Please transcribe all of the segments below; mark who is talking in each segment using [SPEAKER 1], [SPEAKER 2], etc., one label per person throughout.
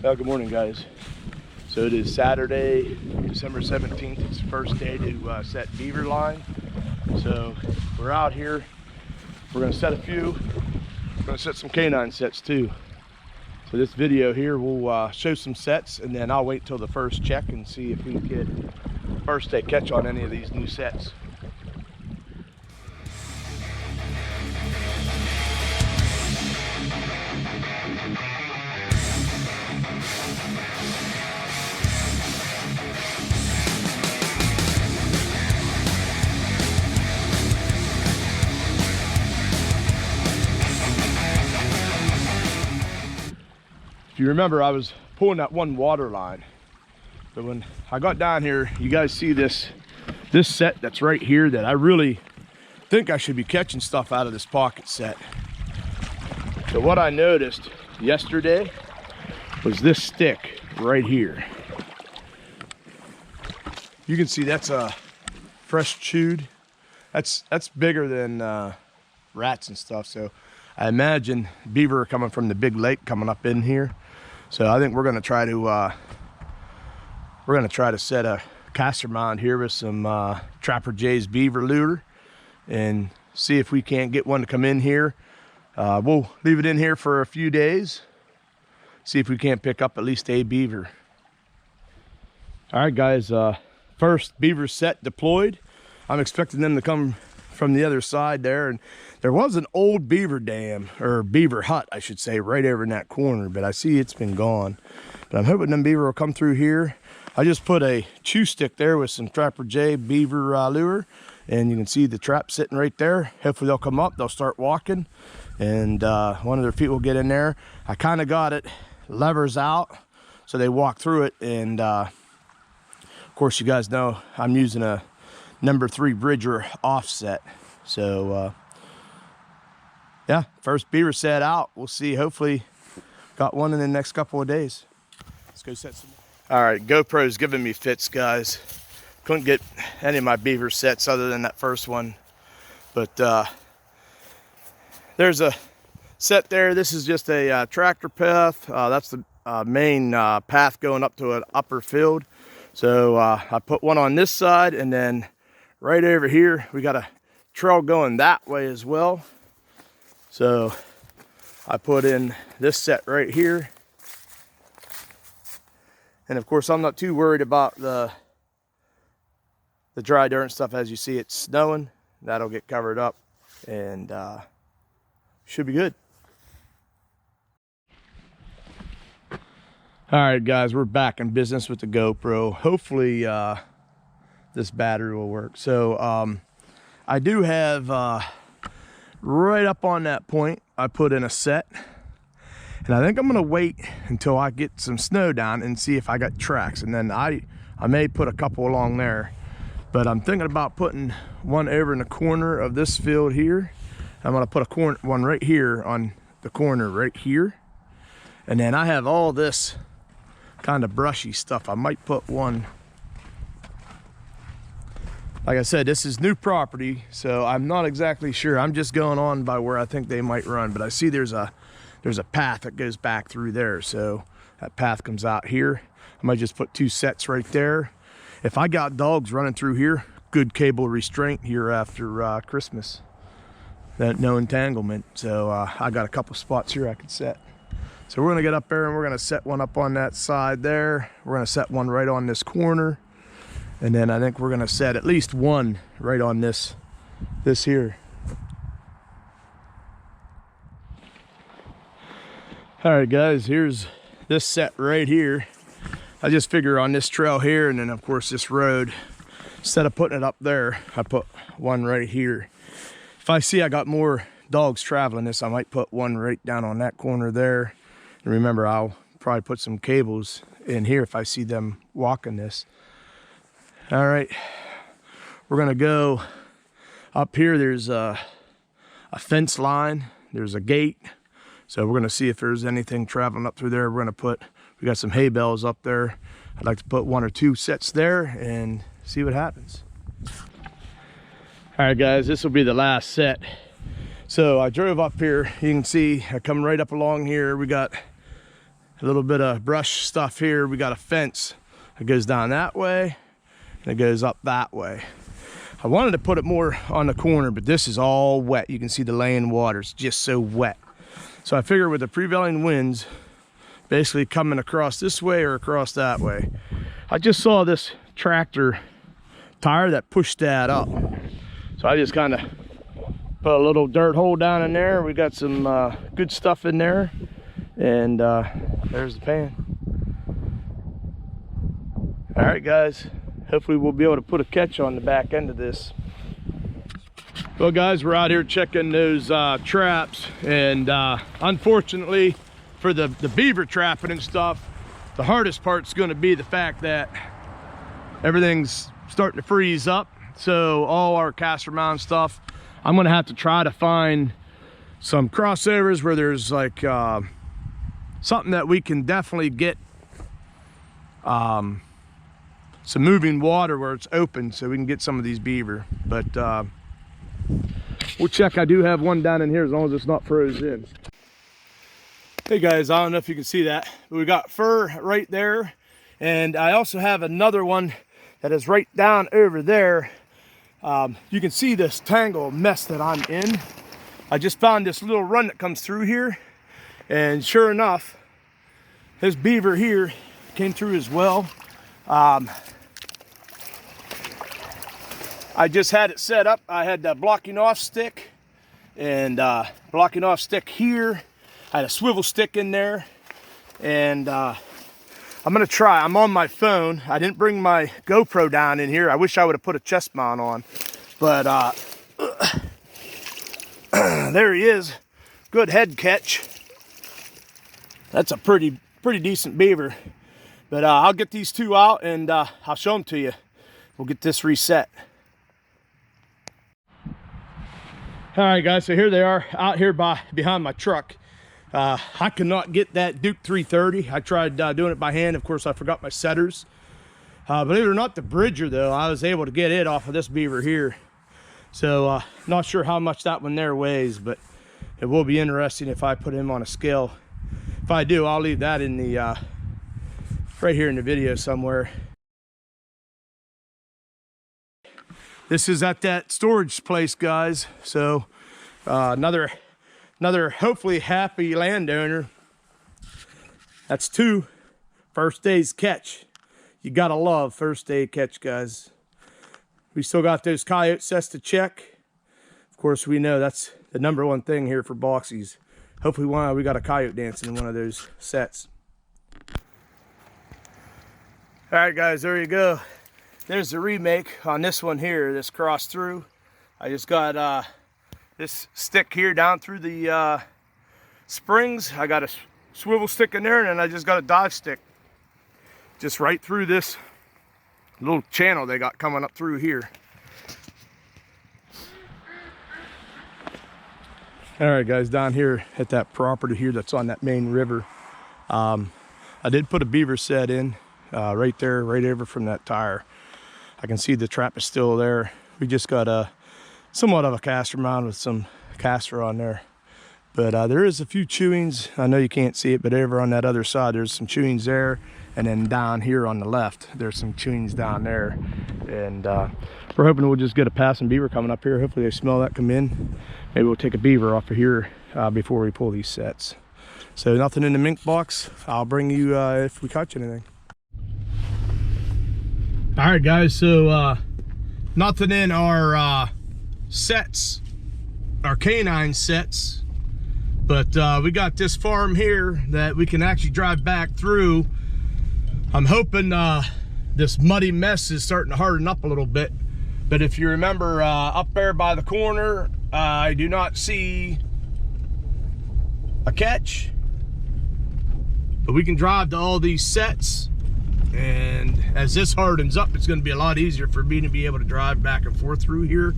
[SPEAKER 1] Well, good morning, guys. So it is Saturday, December 17th. It's the first day to set beaver line. So we're out here. We're going to set a few. We're going to set some canine sets too. So this video here will show some sets, and then I'll wait till the first check and see if we can get first day catch on any of these new sets. If you remember, I was pulling that one water line, but when I got down here, you guys see this set that's right here that I really think I should be catching stuff out of this pocket set. So what I noticed yesterday was this stick right here. You can see that's a fresh chewed. That's bigger than rats and stuff. So I imagine beaver are coming from the big lake coming up in here. So I think we're gonna try to set a caster mound here with some Trapper Jay's beaver lure and see if we can't get one to come in here. We'll leave it in here for a few days, see if we can't pick up at least a beaver. All right, guys, first beaver set deployed. I'm expecting them to come from the other side there, and there was an old beaver dam, or beaver hut I should say, right over in that corner, but I see it's been gone. But I'm hoping them beaver will come through here. I just put a chew stick there with some Trapper Jay beaver lure, and you can see the trap sitting right there. Hopefully they'll come up, they'll start walking, and one of their feet will get in there. I kind of got it levers out so they walk through it, and of course you guys know I'm using a number 3 Bridger offset. So yeah, first beaver set out. We'll see, hopefully got one in the next couple of days. Let's go set some more. All right, GoPro's giving me fits, guys. Couldn't get any of my beaver sets other than that first one, but there's a set there. This is just a tractor path. That's the main path going up to an upper field. So I put one on this side, and then right over here we got a trail going that way as well. So I put in this set right here, and of course I'm not too worried about the dry dirt and stuff. As you see, it's snowing. That'll get covered up, and should be good. All right, guys, we're back in business with the GoPro. Hopefully this battery will work. So I do have right up on that point, I put in a set, and I think I'm gonna wait until I get some snow down and see if I got tracks, and then I may put a couple along there. But I'm thinking about putting one over in the corner of this field here. I'm gonna put one right here on the corner right here, and then I have all this kind of brushy stuff. I might put one, like I said, this is new property, so I'm not exactly sure. I'm just going on by where I think they might run, but I see there's a path that goes back through there, so that path comes out here. I might just put 2 sets right there. If I got dogs running through here, good cable restraint here after Christmas. No entanglement, so I got a couple spots here I could set. So we're gonna get up there and we're gonna set one up on that side there. We're gonna set one right on this corner. And then I think we're gonna set at least one right on this here. All right, guys, here's this set right here. I just figure on this trail here, and then of course this road, instead of putting it up there, I put one right here. If I see I got more dogs traveling this, I might put one right down on that corner there. And remember, I'll probably put some cables in here if I see them walking this. All right, we're gonna go up here. There's a fence line, there's a gate. So we're gonna see if there's anything traveling up through there. We got some hay bales up there. I'd like to put 1 or 2 sets there and see what happens. All right, guys, this will be the last set. So I drove up here. You can see I come right up along here. We got a little bit of brush stuff here. We got a fence that goes down that way and it goes up that way. I wanted to put it more on the corner, but this is all wet. You can see the laying water. It's just so wet. So I figure with the prevailing winds basically coming across this way or across that way. I just saw this tractor tire that pushed that up. So I just kind of put a little dirt hole down in there. We got some good stuff in there. And there's the pan. All right, guys. Hopefully we'll be able to put a catch on the back end of this. Well, guys, we're out here checking those traps, and unfortunately for the beaver trapping and stuff, the hardest part's going to be the fact that everything's starting to freeze up. So all our caster mount stuff, I'm going to have to try to find some crossovers where there's like something that we can definitely get some moving water where it's open so we can get some of these beaver. But we'll check. I do have one down in here as long as it's not frozen. Hey guys, I don't know if you can see that, but we got fur right there, and I also have another one that is right down over there. You can see this tangle mess that I'm in. I just found this little run that comes through here, and sure enough, this beaver here came through as well. I just had it set up. I had the blocking off stick and blocking off stick here. I had a swivel stick in there, and I'm gonna try. I'm on my phone. I didn't bring my GoPro down in here. I wish I would have put a chest mount on, but there he is. Good head catch. That's a pretty decent beaver. But I'll get these two out and I'll show them to you. We'll get this reset. All right, guys, so here they are out here behind my truck. I could not get that Duke 330. I tried doing it by hand. Of course, I forgot my setters. Believe it or not, the Bridger, though, I was able to get it off of this beaver here. So not sure how much that one there weighs, but it will be interesting if I put him on a scale. If I do, I'll leave that in the right here in the video somewhere. This is at that storage place, guys. So another hopefully happy landowner. That's two first day's catch. You gotta love first day catch, guys. We still got those coyote sets to check. Of course, we know that's the #1 thing here for boxies. Hopefully we got a coyote dancing in one of those sets. All right, guys, there you go. There's the remake on this one here, this cross through. I just got this stick here down through the springs. I got a swivel stick in there, and then I just got a dive stick just right through this little channel they got coming up through here. All right, guys, down here at that property here that's on that main river, I did put a beaver set in. Right there, right over from that tire. I can see the trap is still there. We just got somewhat of a caster mount with some caster on there. But there is a few chewings. I know you can't see it, but over on that other side, there's some chewings there. And then down here on the left, there's some chewings down there. And we're hoping we'll just get a passing beaver coming up here. Hopefully they smell that come in. Maybe we'll take a beaver off of here before we pull these sets. So nothing in the mink box. I'll bring you if we catch anything. All right, guys, so nothing in our sets, our canine sets, but we got this farm here that we can actually drive back through. I'm hoping this muddy mess is starting to harden up a little bit, but if you remember up there by the corner, I do not see a catch, but we can drive to all these sets. And as this hardens up, it's going to be a lot easier for me to be able to drive back and forth through here.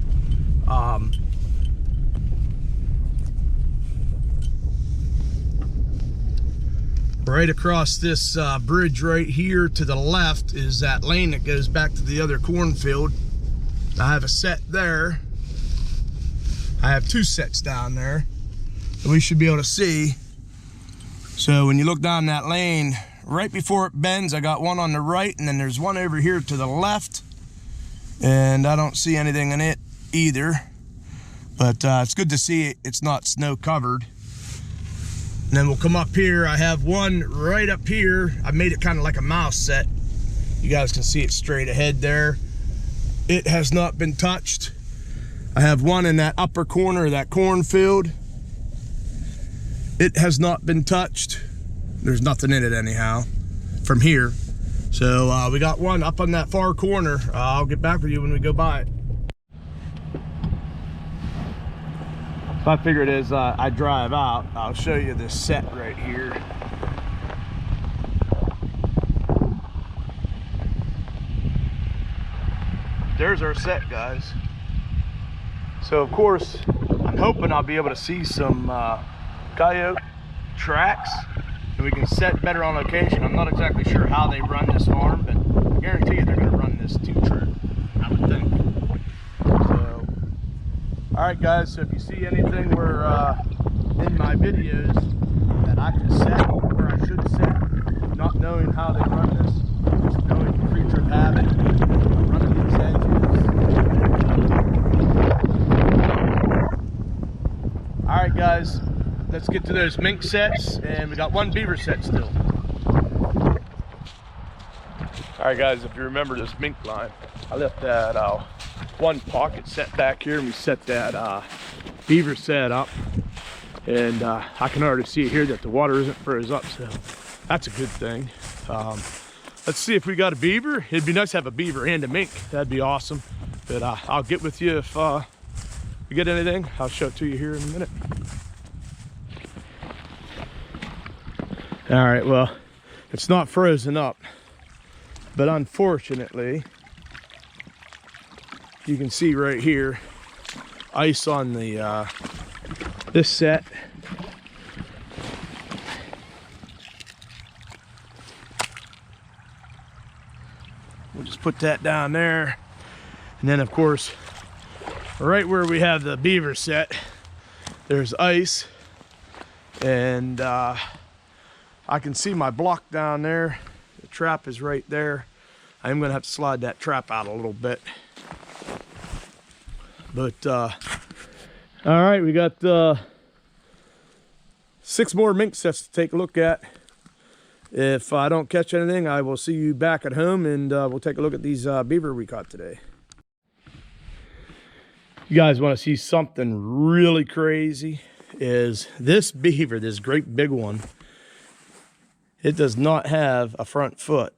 [SPEAKER 1] Right across this bridge right here to the left is that lane that goes back to the other cornfield. I have a set there. I have two sets down there. And we should be able to see So when you look down that lane, right before it bends, I got one on the right, and then there's one over here to the left, and I don't see anything in it either. But it's good to see it's not snow covered. And then we'll come up here. I have one right up here. I made it kind of like a mouse set. You guys can see it straight ahead there. It has not been touched. I have one in that upper corner of that cornfield. It has not been touched. There's nothing in it anyhow from here. So we got one up on that far corner. I'll get back with you when we go by it. So I figured as I drive out, I'll show you this set right here. There's our set, guys. So of course, I'm hoping I'll be able to see some coyote tracks, and we can set better on location. I'm not exactly sure how they run this farm, but I guarantee you they're going to run this 2-track, I would think. So, all right, guys. So if you see anything where in my videos that I can set or I should set, not knowing how they run this, just knowing the creature of habit, running these edges. All right, guys. Let's get to those mink sets, and we got one beaver set still. All right, guys, if you remember this mink line, I left that one pocket set back here, and we set that beaver set up, and I can already see here that the water isn't froze up, so that's a good thing. Let's see if we got a beaver. It'd be nice to have a beaver and a mink. That'd be awesome. But I'll get with you if we get anything. I'll show it to you here in a minute. All right, well, it's not frozen up, but unfortunately, you can see right here, ice on the this set. We'll just put that down there, and then of course, right where we have the beaver set, there's ice, and I can see my block down there. The trap is right there. I'm gonna have to slide that trap out a little bit. But all right, we got 6 more mink sets to take a look at. If I don't catch anything, I will see you back at home, and we'll take a look at these beaver we caught today. You guys want to see something really crazy? Is this beaver, this great big one, it does not have a front foot.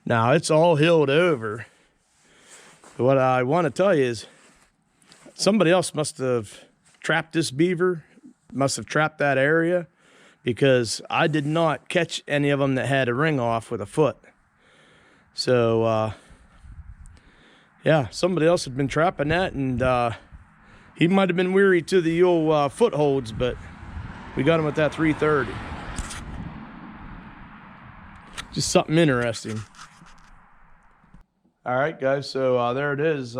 [SPEAKER 1] Now, it's all healed over. But what I want to tell you is somebody else must have trapped this beaver, must have trapped that area, because I did not catch any of them that had a ring off with a foot. So, yeah, somebody else had been trapping that, and he might have been weary to the old footholds, but we got him at that 330. Just something interesting. All right, guys, so there it is.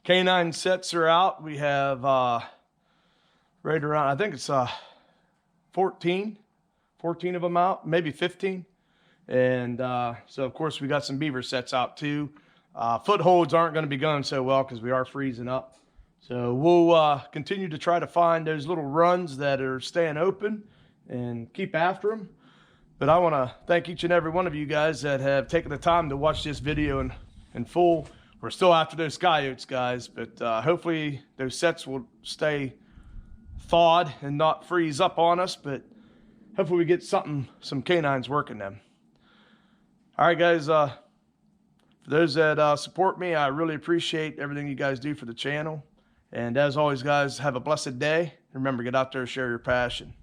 [SPEAKER 1] Canine sets are out. We have right around, I think it's 14 of them out, maybe 15. And so of course we got some beaver sets out too. Footholds aren't going to be going so well because we are freezing up. So we'll continue to try to find those little runs that are staying open and keep after them. But I want to thank each and every one of you guys that have taken the time to watch this video in full. We're still after those coyotes, guys, but hopefully those sets will stay thawed and not freeze up on us, but hopefully we get some canines working them. All right, guys, for those that support me, I really appreciate everything you guys do for the channel. And as always, guys, have a blessed day. Remember, get out there and share your passion.